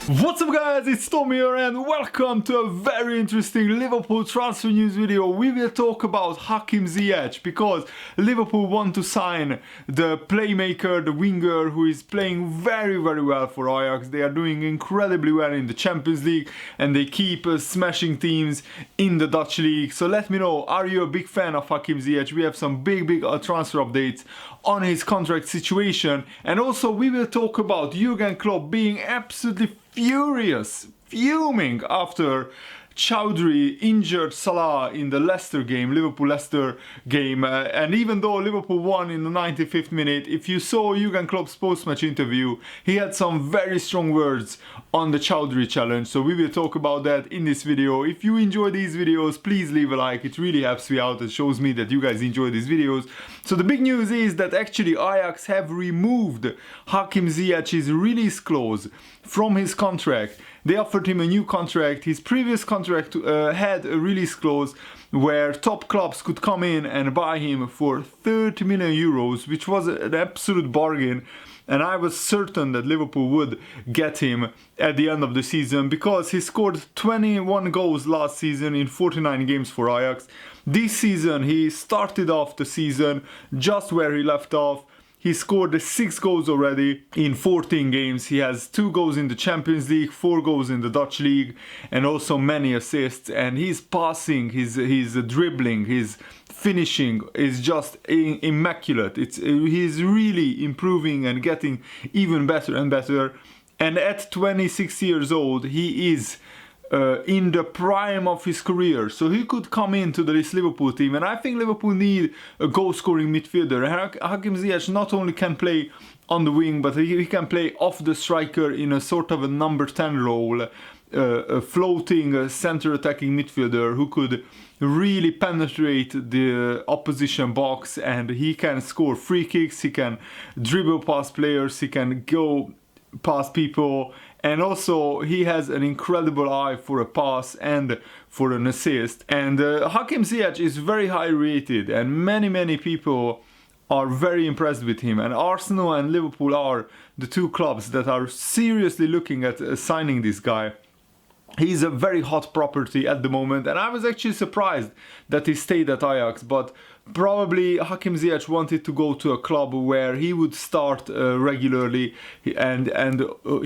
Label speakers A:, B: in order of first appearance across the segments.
A: What's up guys, it's Tom here and welcome to a very interesting Liverpool transfer news video. We will talk about Hakim Ziyech because Liverpool want to sign the playmaker, the winger who is playing very well for Ajax. They are doing incredibly well in the Champions League and they keep smashing teams in the Dutch league. So let me know, are you a big fan of Hakim Ziyech? We have some big transfer updates on his contract situation, and also we will talk about Jurgen Klopp being absolutely fuming after Chowdhury injured Salah in the Leicester game, Liverpool-Leicester game, and even though Liverpool won in the 95th minute, if you saw Jurgen Klopp's post-match interview, he had some very strong words on the Chowdhury challenge, so we will talk about that in this video. If you enjoy these videos, please leave a like, it really helps me out, it shows me that you guys enjoy these videos. So the big news is that actually Ajax have removed Hakim Ziyech's release clause from his contract. They offered him a new contract. His previous contract had a release clause where top clubs could come in and buy him for 30 million euros, which was an absolute bargain. And I was certain that Liverpool would get him at the end of the season because he scored 21 goals last season in 49 games for Ajax. This season he started off the season just where he left off. He scored 6 goals already in 14 games. He has 2 goals in the Champions League, 4 goals in the Dutch League, and also many assists. And his passing, his dribbling, his finishing is just immaculate. He's really improving and getting even better and better. And at 26 years old, he is in the prime of his career, so he could come into this Liverpool team, and I think Liverpool need a goal-scoring midfielder. Hakim Ziyech not only can play on the wing, but he can play off the striker in a sort of a number 10 role, a floating center-attacking midfielder who could really penetrate the opposition box, and he can score free kicks, he can dribble past players, he can go past people. And also, he has an incredible eye for a pass and for an assist. And Hakim Ziyech is very high rated, and many people are very impressed with him. And Arsenal and Liverpool are the two clubs that are seriously looking at signing this guy. He's a very hot property at the moment, and I was actually surprised that he stayed at Ajax, but probably Hakim Ziyech wanted to go to a club where he would start regularly, and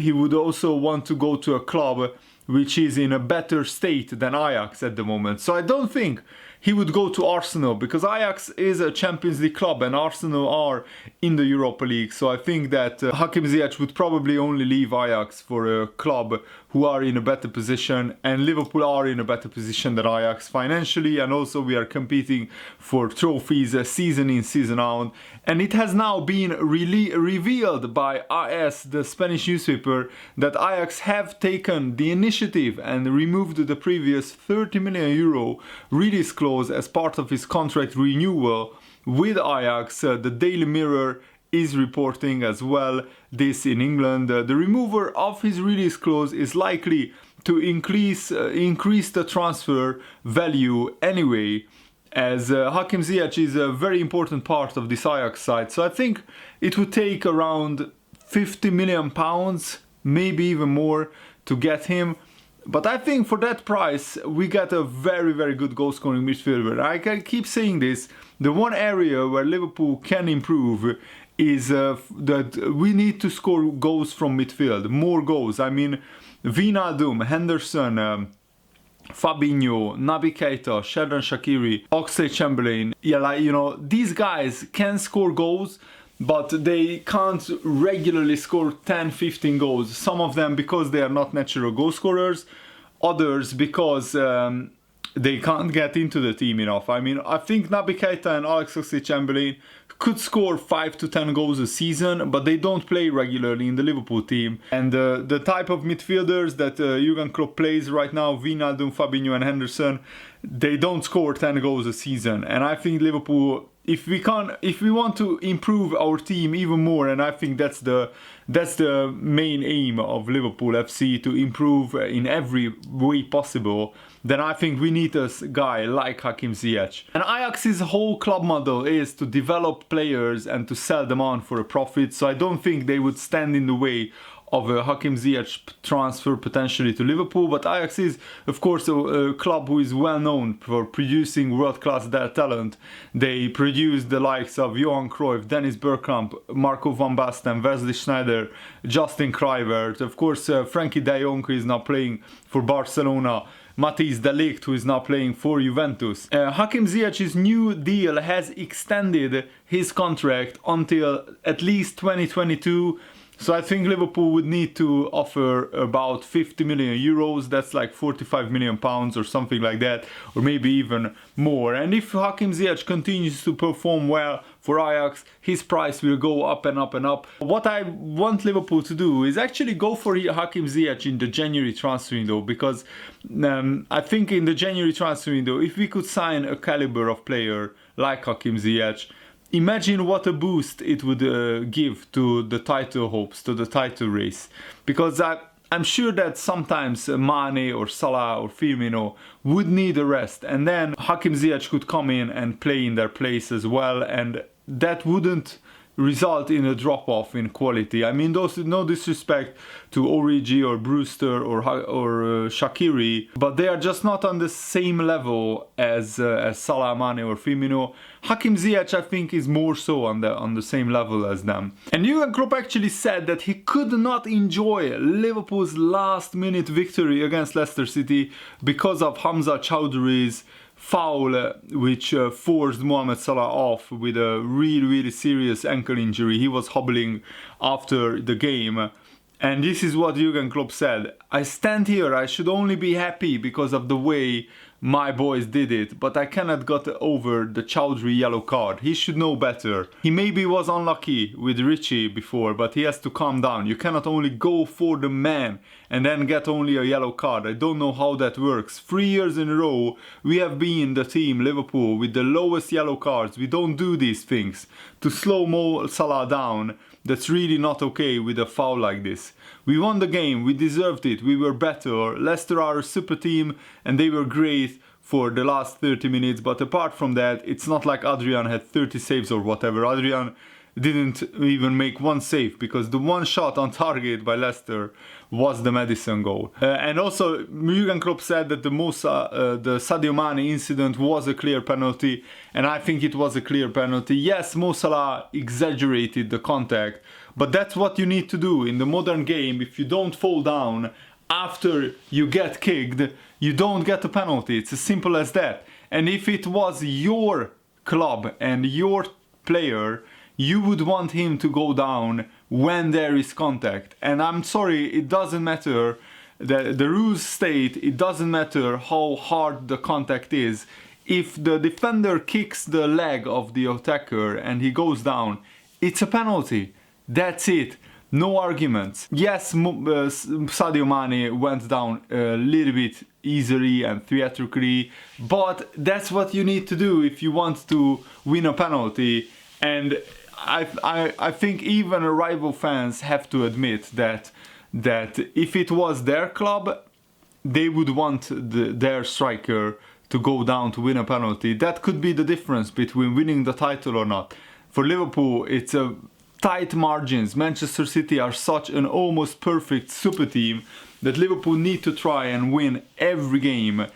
A: he would also want to go to a club which is in a better state than Ajax at the moment. So I don't think he would go to Arsenal because Ajax is a Champions League club and Arsenal are in the Europa League. So I think that Hakim Ziyech would probably only leave Ajax for a club who are in a better position, and Liverpool are in a better position than Ajax financially, and also we are competing for trophies season in, season out. And it has now been revealed by AS, the Spanish newspaper, that Ajax have taken the initiative and removed the previous 30 million euro release clause as part of his contract renewal with Ajax. The Daily Mirror is reporting as well this in England. The remover of his release clause is likely to increase the transfer value anyway, as Hakim Ziyech is a very important part of this Ajax side. So I think it would take around 50 million pounds, maybe even more, to get him. But I think for that price, we get a very good goal-scoring midfielder. I can keep saying this, the one area where Liverpool can improve is that we need to score goals from midfield, more goals. I mean, Wijnaldum, Henderson, Fabinho, Naby Keita, Xherdan Shaqiri, Oxlade-Chamberlain, these guys can score goals, but they can't regularly score 10-15 goals. Some of them because they are not natural goal scorers, others because they can't get into the team enough. I mean, I think Naby Keita and Oxlade-Chamberlain could score 5 to 10 goals a season, but they don't play regularly in the Liverpool team. And the type of midfielders that Jurgen Klopp plays right now, Wijnaldum, Fabinho and Henderson, they don't score 10 goals a season. And I think Liverpool, if we want to improve our team even more, and I think that's the main aim of Liverpool FC, to improve in every way possible, then I think we need a guy like Hakim Ziyech. And Ajax's whole club model is to develop players and to sell them on for a profit, so I don't think they would stand in the way of a Hakim Ziyech transfer potentially to Liverpool, but Ajax is of course a club who is well known for producing world-class talent. They produce the likes of Johan Cruyff, Dennis Bergkamp, Marco van Basten, Wesley Sneijder, Justin Kluivert, of course Frankie de Jong, who is now playing for Barcelona, Matthijs de Ligt, who is now playing for Juventus. Hakim Ziyech's new deal has extended his contract until at least 2022. So I think Liverpool would need to offer about 50 million euros, that's like 45 million pounds or something like that, or maybe even more. And if Hakim Ziyech continues to perform well for Ajax, his price will go up and up and up. What I want Liverpool to do is actually go for Hakim Ziyech in the January transfer window, because I think in the January transfer window, if we could sign a caliber of player like Hakim Ziyech, imagine what a boost it would give to the title hopes, to the title race. Because I'm sure that sometimes Mane or Salah or Firmino would need a rest, and then Hakim Ziyech could come in and play in their place as well, and that wouldn't result in a drop-off in quality. I mean, those, no disrespect to Origi or Brewster or Shaqiri, but they are just not on the same level as Salah, Mane or Firmino. Hakim Ziyech, I think, is more so on the same level as them. And Jurgen Klopp actually said that he could not enjoy Liverpool's last-minute victory against Leicester City because of Hamza Chowdhury's foul, which forced Mohamed Salah off with a really serious ankle injury. He was hobbling after the game. And this is what Jurgen Klopp said: "I stand here, I should only be happy because of the way my boys did it, but I cannot get over the Chowdhury yellow card. He should know better. He maybe was unlucky with Richie before, but he has to calm down. You cannot only go for the man and then get only a yellow card. I don't know how that works. 3 years in a row, we have been the team, Liverpool, with the lowest yellow cards. We don't do these things. To slow Mo Salah down, that's really not okay with a foul like this. We won the game, we deserved it, we were better. Leicester are a super team and they were great for the last 30 minutes, but apart from that, it's not like Adrian had 30 saves or whatever. Adrian didn't even make one save because the one shot on target by Leicester was the Maddison goal. And also, Jurgen Klopp said that the Sadio Mane incident was a clear penalty, and I think it was a clear penalty. Yes, Mo Salah exaggerated the contact, but that's what you need to do in the modern game. If you don't fall down after you get kicked, you don't get a penalty. It's as simple as that. And if it was your club and your player, you would want him to go down when there is contact. And I'm sorry, it doesn't matter. The rules state it doesn't matter how hard the contact is. If the defender kicks the leg of the attacker and he goes down, it's a penalty. That's it. No arguments. Yes, Sadio Mane went down a little bit easily and theatrically, but that's what you need to do if you want to win a penalty. And I think even rival fans have to admit that if it was their club, they would want their striker to go down to win a penalty. That could be the difference between winning the title or not. For Liverpool, it's a tight margins. Manchester City are such an almost perfect super team that Liverpool need to try and win every game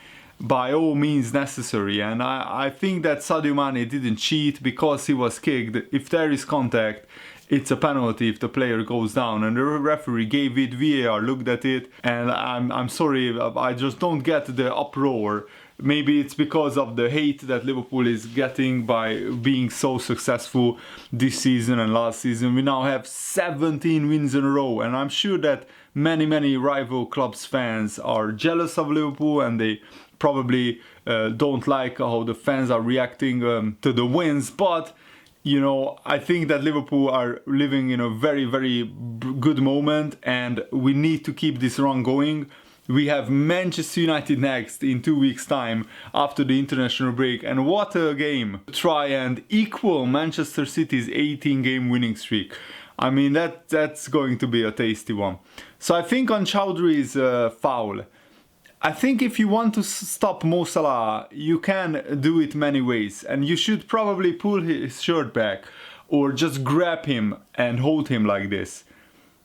A: by all means necessary. And I think that Sadio Mane didn't cheat because he was kicked. If there is contact, it's a penalty if the player goes down, and the referee gave it, VAR looked at it, and I'm sorry, I just don't get the uproar. Maybe it's because of the hate that Liverpool is getting by being so successful this season and last season. We now have 17 wins in a row, and I'm sure that many rival clubs fans are jealous of Liverpool, and they probably don't like how the fans are reacting to the wins. But you know, I think that Liverpool are living in a very good moment, and we need to keep this run going. We have Manchester United next in 2 weeks' time after the international break, and what a game to try and equal Manchester City's 18-game winning streak. I mean, that's going to be a tasty one. So I think on Chowdhury's foul, I think if you want to stop Mo Salah, you can do it many ways, and you should probably pull his shirt back or just grab him and hold him like this.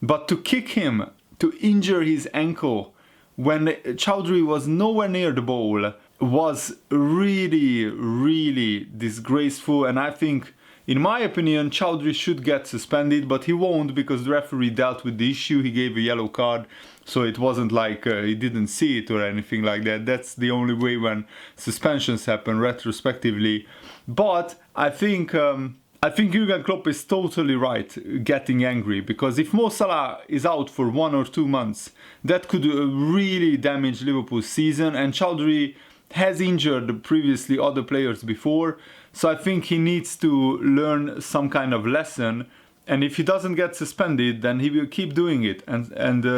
A: But to kick him, to injure his ankle when Chowdhury was nowhere near the ball was really, really disgraceful. And I think, in my opinion, Chowdhury should get suspended, but he won't because the referee dealt with the issue. He gave a yellow card, so it wasn't like he didn't see it or anything like that. That's the only way when suspensions happen retrospectively. But I think Jurgen Klopp is totally right getting angry, because if Mo Salah is out for 1 or 2 months, that could really damage Liverpool's season, and Chowdhury has injured previously other players before, so I think he needs to learn some kind of lesson, and if he doesn't get suspended, then he will keep doing it, and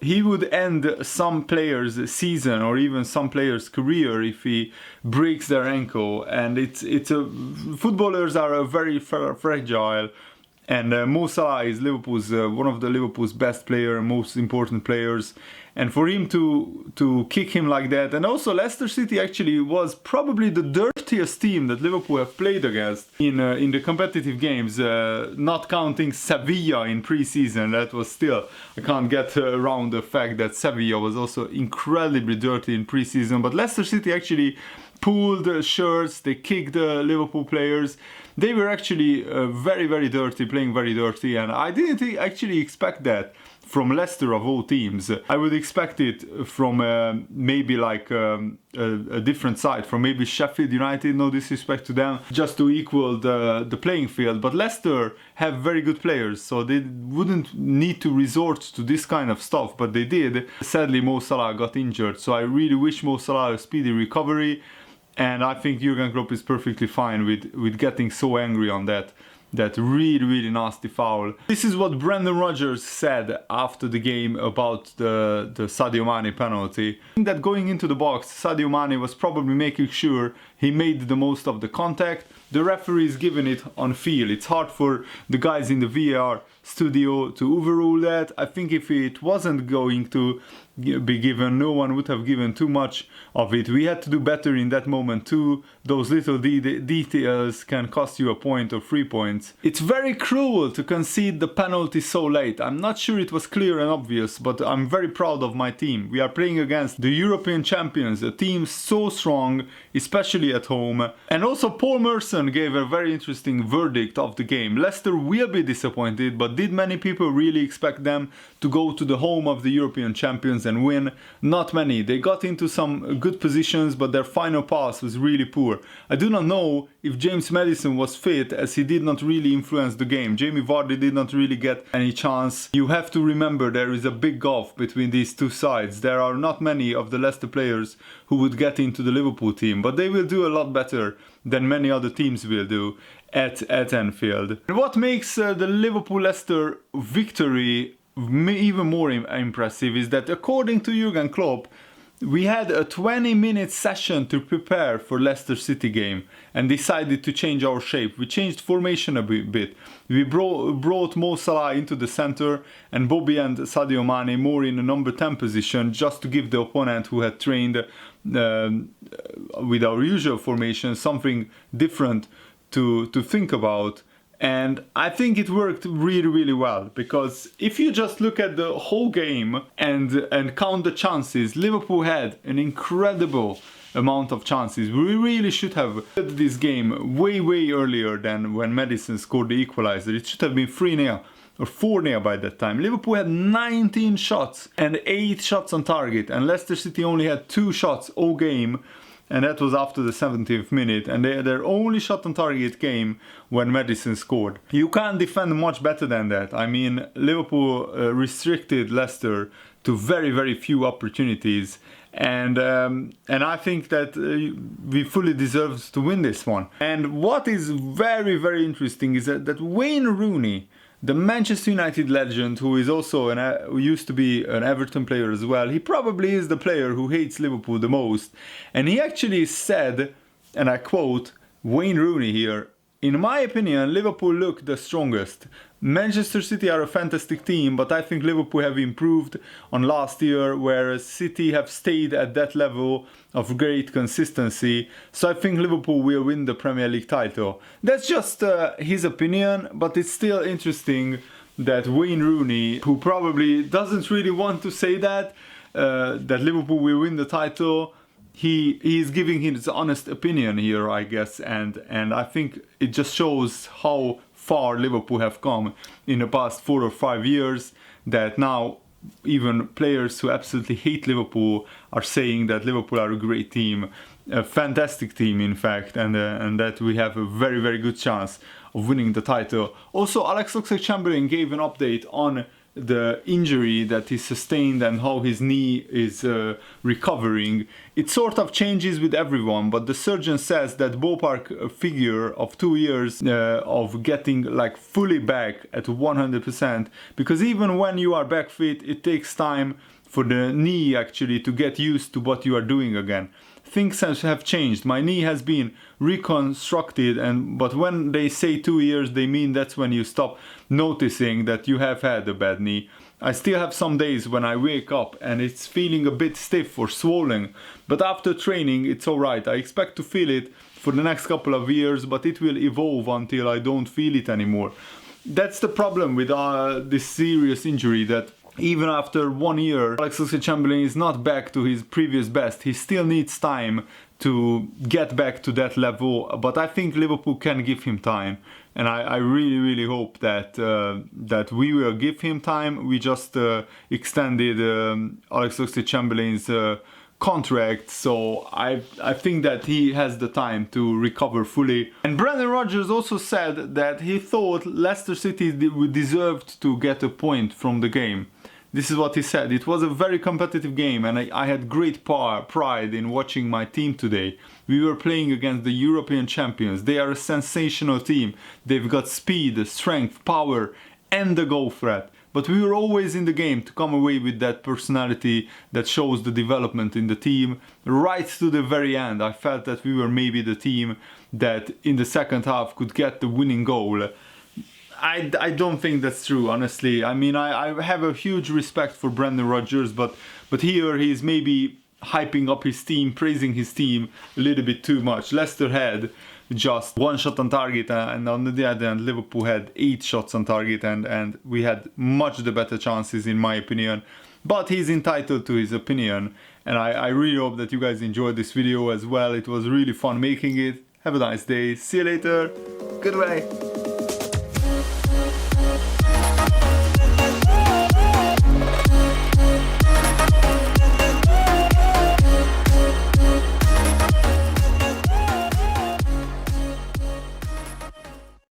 A: he would end some players' season or even some players' career if he breaks their ankle. And footballers are very fragile, and Mo Salah is Liverpool's one of the Liverpool's best player and most important players. And for him to kick him like that, and also Leicester City actually was probably the dirtiest team that Liverpool have played against in the competitive games, not counting Sevilla in pre-season. That was still, I can't get around the fact that Sevilla was also incredibly dirty in pre-season. But Leicester City actually pulled shirts, they kicked the Liverpool players. They were actually very, very dirty, playing very dirty, and I didn't actually expect that from Leicester of all teams. I would expect it from maybe like a different side, from maybe Sheffield United, no disrespect to them, just to equal the playing field. But Leicester have very good players, so they wouldn't need to resort to this kind of stuff, but they did. Sadly, Mo Salah got injured, so I really wish Mo Salah a speedy recovery, and I think Jurgen Klopp is perfectly fine with getting so angry on that really, really nasty foul. This is what Brendan Rodgers said after the game about the Sadio Mane penalty. I think that going into the box, Sadio Mane was probably making sure he made the most of the contact. The referee is giving it on field. It's hard for the guys in the VAR studio to overrule that. I think if it wasn't going to be given, no one would have given too much of it. We had to do better in that moment too. Those little details can cost you a point or 3 points. It's very cruel to concede the penalty so late. I'm not sure it was clear and obvious, but I'm very proud of my team. We are playing against the European champions, a team so strong, especially at home. And also Paul Merson gave a very interesting verdict of the game. Leicester will be disappointed, but did many people really expect them to go to the home of the European champions and win? Not many. They got into some good positions, but their final pass was really poor. I do not know if James Maddison was fit, as he did not really influence the game. Jamie Vardy did not really get any chance. You have to remember there is a big gulf between these two sides. There are not many of the Leicester players who would get into the Liverpool team, but they will do a lot better than many other teams will do at Anfield. And what makes the Liverpool-Leicester victory even more impressive is that, according to Jurgen Klopp, we had a 20-minute session to prepare for Leicester City game and decided to change our shape. We changed formation a bit. We brought Mo Salah into the center and Bobby and Sadio Mane more in a number 10 position, just to give the opponent who had trained with our usual formation something different to think about. And I think it worked really, really well, because if you just look at the whole game and count the chances, Liverpool had an incredible amount of chances. We really should have played this game way, way earlier than when Maddison scored the equalizer. It should have been 3-0 or 4-0 by that time. Liverpool had 19 shots and 8 shots on target, and Leicester City only had 2 shots all game. And that was after the 70th minute, and their only shot on target came when Maddison scored. You can't defend much better than that. I mean, Liverpool restricted Leicester to very, very few opportunities, and I think that we fully deserved to win this one. And what is very, very interesting is that Wayne Rooney, the Manchester United legend, who is also who used to be an Everton player as well, he probably is the player who hates Liverpool the most. And he actually said, and I quote Wayne Rooney here, "In my opinion, Liverpool look the strongest. Manchester City are a fantastic team, but I think Liverpool have improved on last year, whereas City have stayed at that level of great consistency. So I think Liverpool will win the Premier League title." That's just his opinion, but it's still interesting that Wayne Rooney, who probably doesn't really want to say that Liverpool will win the title, he is giving his honest opinion here, I guess, and I think it just shows how far Liverpool have come in the past 4 or 5 years, that now even players who absolutely hate Liverpool are saying that Liverpool are a great team, a fantastic team in fact, and that we have a very, very good chance of winning the title. Also, Alex Oxlade-Chamberlain gave an update on the injury that he sustained and how his knee is recovering. It sort of changes with everyone, but the surgeon says that ballpark figure of 2 years of getting like fully back at 100%, because even when you are back fit, it takes time for the knee actually to get used to what you are doing again. Things have changed. My knee has been reconstructed, but when they say 2 years, they mean that's when you stop noticing that you have had a bad knee. I still have some days when I wake up and it's feeling a bit stiff or swollen, but after training it's alright. I expect to feel it for the next couple of years, but it will evolve until I don't feel it anymore. That's the problem with this serious injury, that even after 1 year, Alex Oxlade-Chamberlain is not back to his previous best. He still needs time to get back to that level, but I think Liverpool can give him time, and I really, really hope that that we will give him time. We just extended Alex Oxlade-Chamberlain's contract, so I think that he has the time to recover fully. And Brendan Rodgers also said that he thought Leicester City deserved to get a point from the game. This is what he said: it was a very competitive game and I had great pride in watching my team today. We were playing against the European champions. They are a sensational team. They've got speed, strength, power and the goal threat. But we were always in the game to come away with that personality that shows the development in the team. Right to the very end, I felt that we were maybe the team that in the second half could get the winning goal. I don't think that's true, honestly. I mean, I have a huge respect for Brendan Rodgers, but here he's maybe hyping up his team, praising his team a little bit too much. Leicester had just 1 shot on target, and on the other hand Liverpool had 8 shots on target, and we had much the better chances in my opinion. But he's entitled to his opinion, and I really hope that you guys enjoyed this video as well. It was really fun making it. Have a nice day. See you later. Goodbye.